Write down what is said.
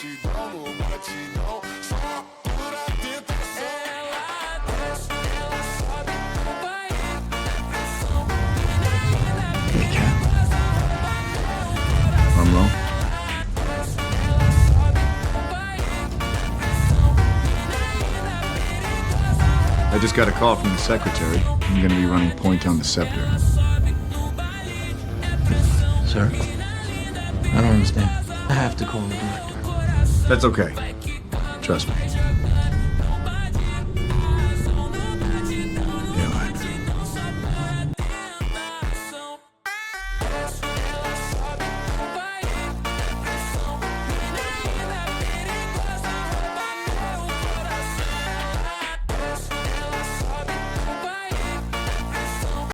batidão no batidão. Só por a tentação. Ela desce, ela sobe, vai na pressão. Hey, Cat. I'm wrong. I just got a call from the secretary. I'm gonna be running point on the scepter. Sir, I don't understand. I have to call the director. That's okay. Trust me.